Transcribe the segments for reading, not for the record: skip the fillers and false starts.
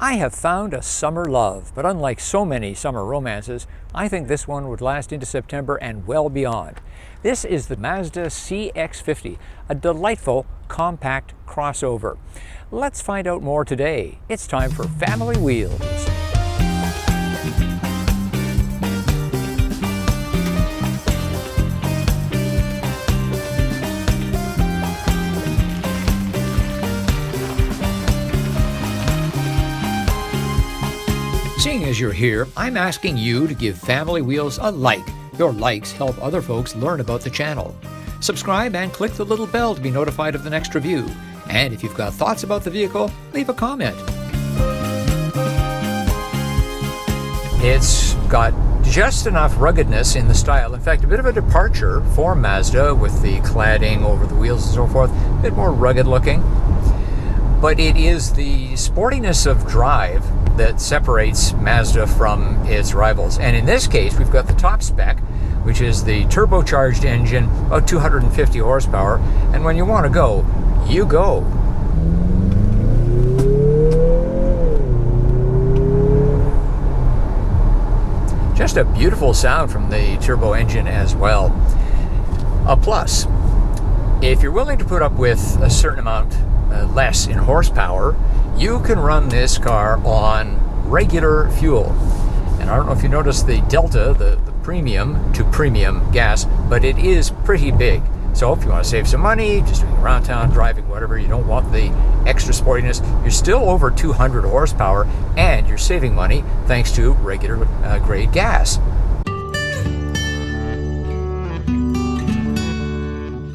I have found a summer love, but unlike so many summer romances, I think this one would last into September and well beyond. This is the Mazda CX-50, a delightful compact crossover. Let's find out more today. It's time for Family Wheels. Seeing as you're here, I'm asking you to give Family Wheels a like. Your likes help other folks learn about the channel. Subscribe and click the little bell to be notified of the next review. And if you've got thoughts about the vehicle, leave a comment. It's got just enough ruggedness in the style. In fact, a bit of a departure for Mazda with the cladding over the wheels and so forth. A bit more rugged looking. But it is the sportiness of drive that separates Mazda from its rivals. And in this case, we've got the top spec, which is the turbocharged engine, about 250 horsepower. And when you want to go, you go. Just a beautiful sound from the turbo engine as well. A plus, if you're willing to put up with a certain amount less in horsepower, you can run this car on regular fuel. And I don't know if you noticed the delta, the premium to premium gas, but it is pretty big. So if you want to save some money, just doing around town driving, whatever, you don't want the extra sportiness, you're still over 200 horsepower and you're saving money thanks to regular grade gas.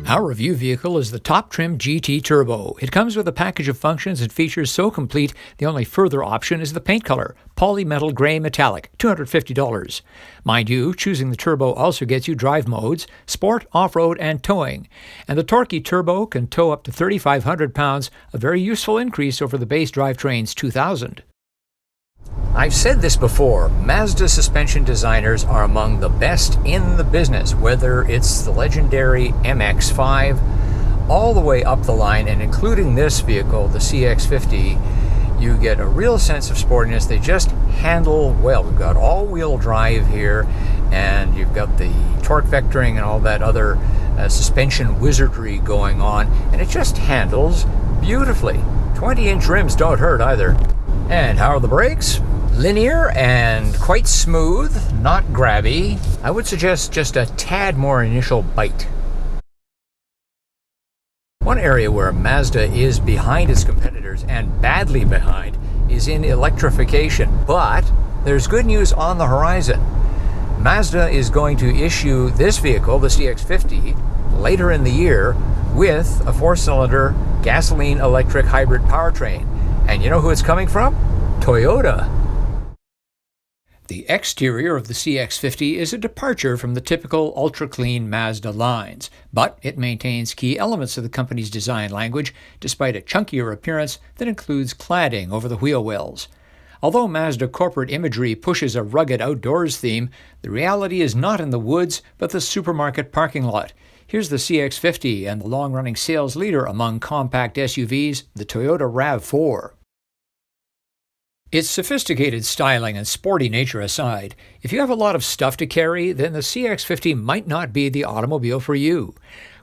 Our review vehicle is the top trim GT Turbo. It comes with a package of functions and features so complete, the only further option is the paint color, polymetal gray metallic, $250. Mind you, choosing the Turbo also gets you drive modes, sport, off-road, and towing. And the torquey Turbo can tow up to 3,500 pounds, a very useful increase over the base drivetrain's 2,000. I've said this before, Mazda suspension designers are among the best in the business, whether it's the legendary MX-5 all the way up the line, and including this vehicle, the CX-50, you get a real sense of sportiness. They just handle well. We've got all-wheel drive here, and you've got the torque vectoring and all that other suspension wizardry going on, and it just handles beautifully. 20-inch rims don't hurt either. And how are the brakes? Linear and quite smooth, not grabby. I would suggest just a tad more initial bite. One area where Mazda is behind its competitors, and badly behind, is in electrification. But there's good news on the horizon. Mazda is going to issue this vehicle, the CX-50, later in the year with a 4-cylinder gasoline-electric hybrid powertrain. And you know who it's coming from? Toyota. The exterior of the CX-50 is a departure from the typical ultra-clean Mazda lines, but it maintains key elements of the company's design language, despite a chunkier appearance that includes cladding over the wheel wells. Although Mazda corporate imagery pushes a rugged outdoors theme, the reality is not in the woods, but the supermarket parking lot. Here's the CX-50 and the long-running sales leader among compact SUVs, the Toyota RAV4. Its sophisticated styling and sporty nature aside, if you have a lot of stuff to carry, then the CX-50 might not be the automobile for you.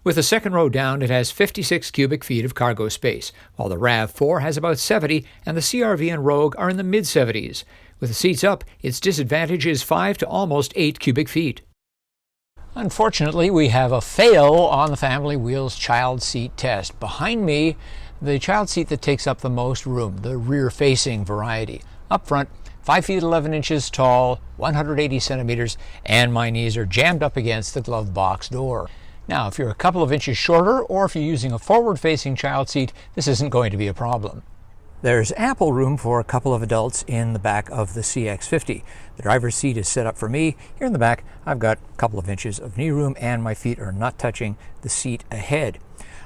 With the second row down, it has 56 cubic feet of cargo space, while the RAV4 has about 70 and the CR-V and Rogue are in the mid-70s. With the seats up, its disadvantage is 5 to almost 8 cubic feet. Unfortunately, we have a fail on the Family Wheels child seat test. Behind me, the child seat that takes up the most room, the rear-facing variety. Up front, 5 feet 11 inches tall, 180 centimeters, and my knees are jammed up against the glove box door. Now, if you're a couple of inches shorter, or if you're using a forward-facing child seat, this isn't going to be a problem. There's ample room for a couple of adults in the back of the CX-50. The driver's seat is set up for me. Here in the back, I've got a couple of inches of knee room, and my feet are not touching the seat ahead.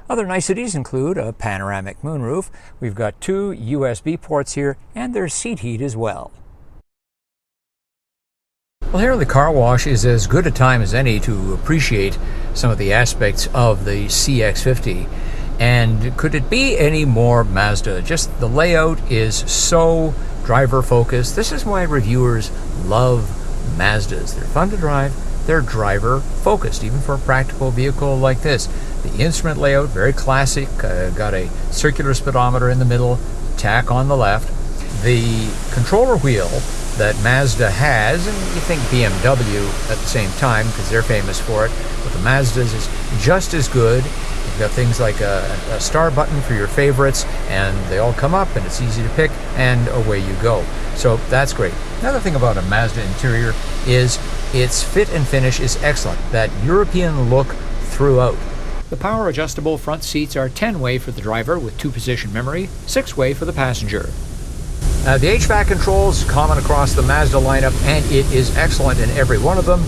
Other niceties include a panoramic moonroof. We've got 2 USB ports here, and there's seat heat as well. Well, here in the car wash is as good a time as any to appreciate some of the aspects of the CX-50. And could it be any more Mazda? Just the layout is so driver focused. This is why reviewers love Mazdas. They're fun to drive, they're driver focused, even for a practical vehicle like this. The instrument layout, very classic, got a circular speedometer in the middle, tach on the left. The controller wheel that Mazda has, and you think BMW at the same time because they're famous for it, but the Mazdas is just as good. You've got things like a star button for your favorites, and they all come up, and it's easy to pick, and away you go. So that's great. Another thing about a Mazda interior is its fit and finish is excellent. That European look throughout. The power adjustable front seats are 10-way for the driver with 2-position memory, 6-way for the passenger. The HVAC controls common across the Mazda lineup, and it is excellent in every one of them.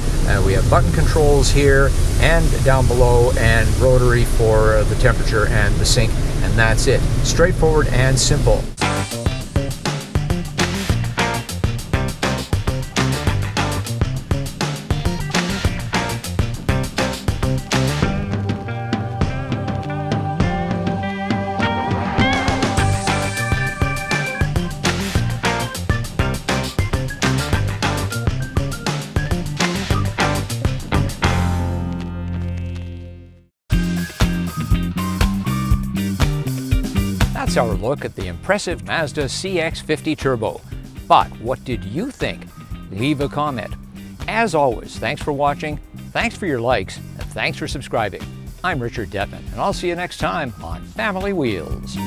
We have button controls here and down below, and rotary for the temperature and the sync, and that's it. Straightforward and simple. That's our look at the impressive Mazda CX-50 Turbo. But what did you think? Leave a comment. As always, thanks for watching, thanks for your likes, and thanks for subscribing. I'm Richard Detman, and I'll see you next time on Family Wheels.